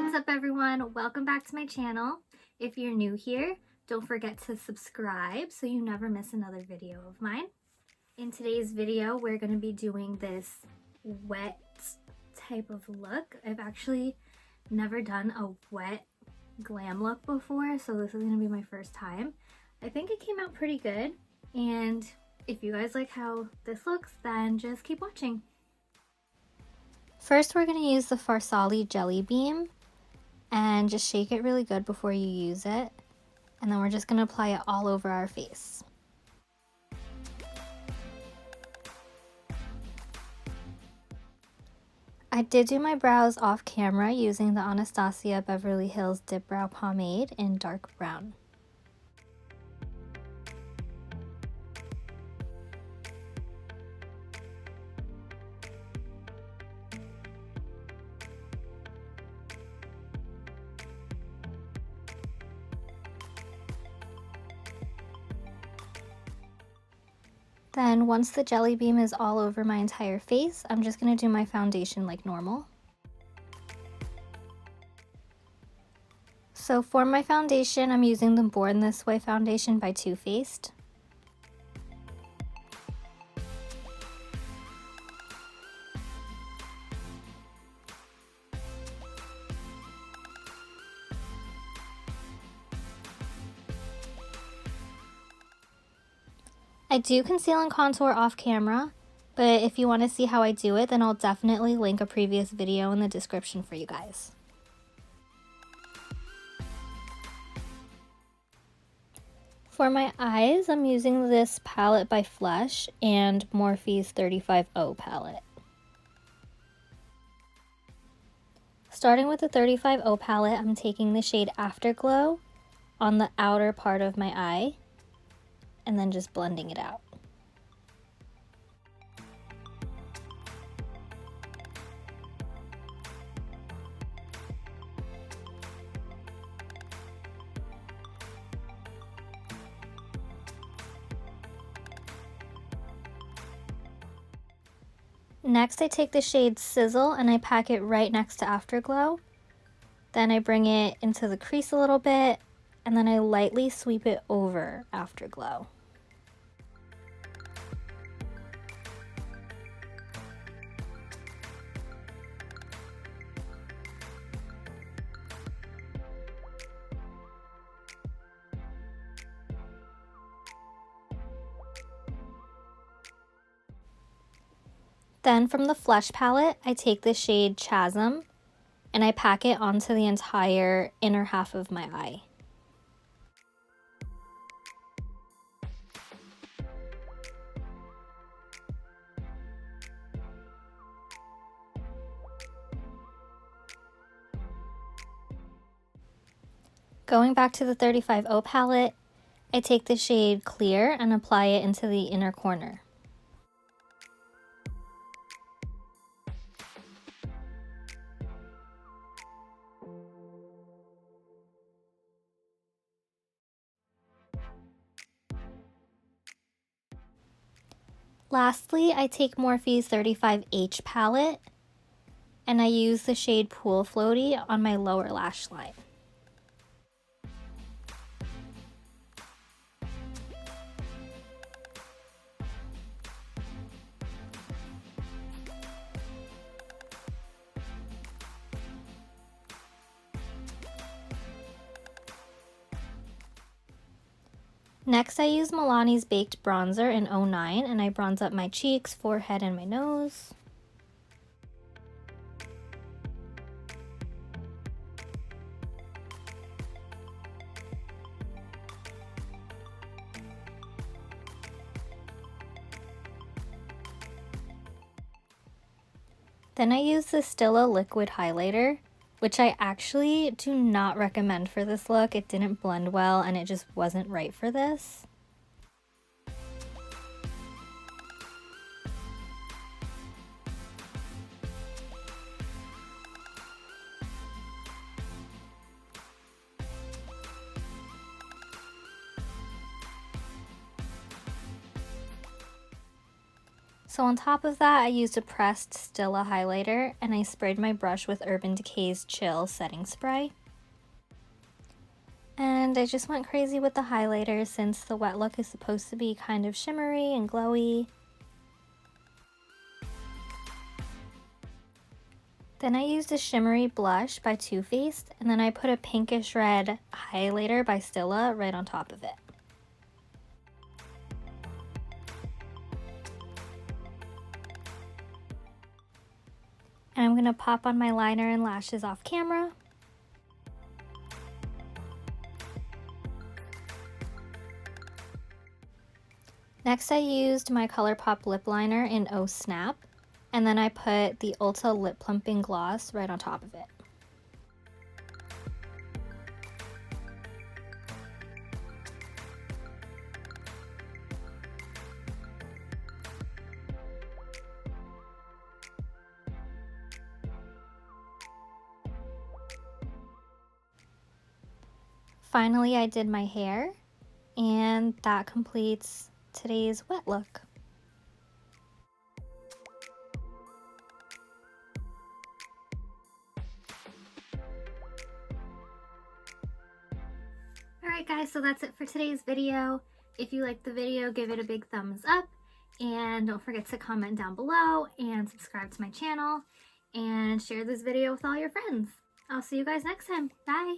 What's up everyone? Welcome back to my channel. If you're new here, don't forget to subscribe so you never miss another video of mine. In today's video, we're going to be doing this wet type of look. I've actually never done a wet glam look before, so this is going to be my first time. I think it came out pretty good, and if you guys like how this looks, then just keep watching. First, we're going to use the Farsali Jelly Beam and just shake it really good before you use it. And then we're just going to apply it all over our face. I did do my brows off camera using the Anastasia Beverly Hills Dip Brow Pomade in dark brown. Then once the jelly beam is all over my entire face, I'm just going to do my foundation like normal. So for my foundation, I'm using the Born This Way foundation by Too Faced. I do conceal and contour off camera, but if you want to see how I do it, then I'll definitely link a previous video in the description for you guys. For my eyes, I'm using this palette by Flush and Morphe's 35O palette. Starting with the 35O palette, I'm taking the shade Afterglow on the outer part of my eye, and then just blending it out. Next, I take the shade Sizzle and I pack it right next to Afterglow. Then I bring it into the crease a little bit, and then I lightly sweep it over Afterglow. Then from the Flush palette, I take the shade Chasm and I pack it onto the entire inner half of my eye. Going back to the 35O palette, I take the shade Clear and apply it into the inner corner. Lastly, I take Morphe's 35H palette and I use the shade Pool Floaty on my lower lash line. Next, I use Milani's Baked Bronzer in 09 and I bronze up my cheeks, forehead, and my nose. Then I use the Stila Liquid Highlighter, which I actually do not recommend for this look. It didn't blend well and it just wasn't right for this. So on top of that, I used a pressed Stila highlighter and I sprayed my brush with Urban Decay's Chill Setting Spray. And I just went crazy with the highlighter since the wet look is supposed to be kind of shimmery and glowy. Then I used a shimmery blush by Too Faced, and then I put a pinkish red highlighter by Stila right on top of it. And I'm going to pop on my liner and lashes off camera. Next I used my ColourPop lip liner in Oh Snap, and then I put the Ulta Lip Plumping Gloss right on top of it. Finally, I did my hair, and that completes today's wet look. Alright guys, so that's it for today's video. If you liked the video, give it a big thumbs up, and don't forget to comment down below and subscribe to my channel and share this video with all your friends. I'll see you guys next time. Bye!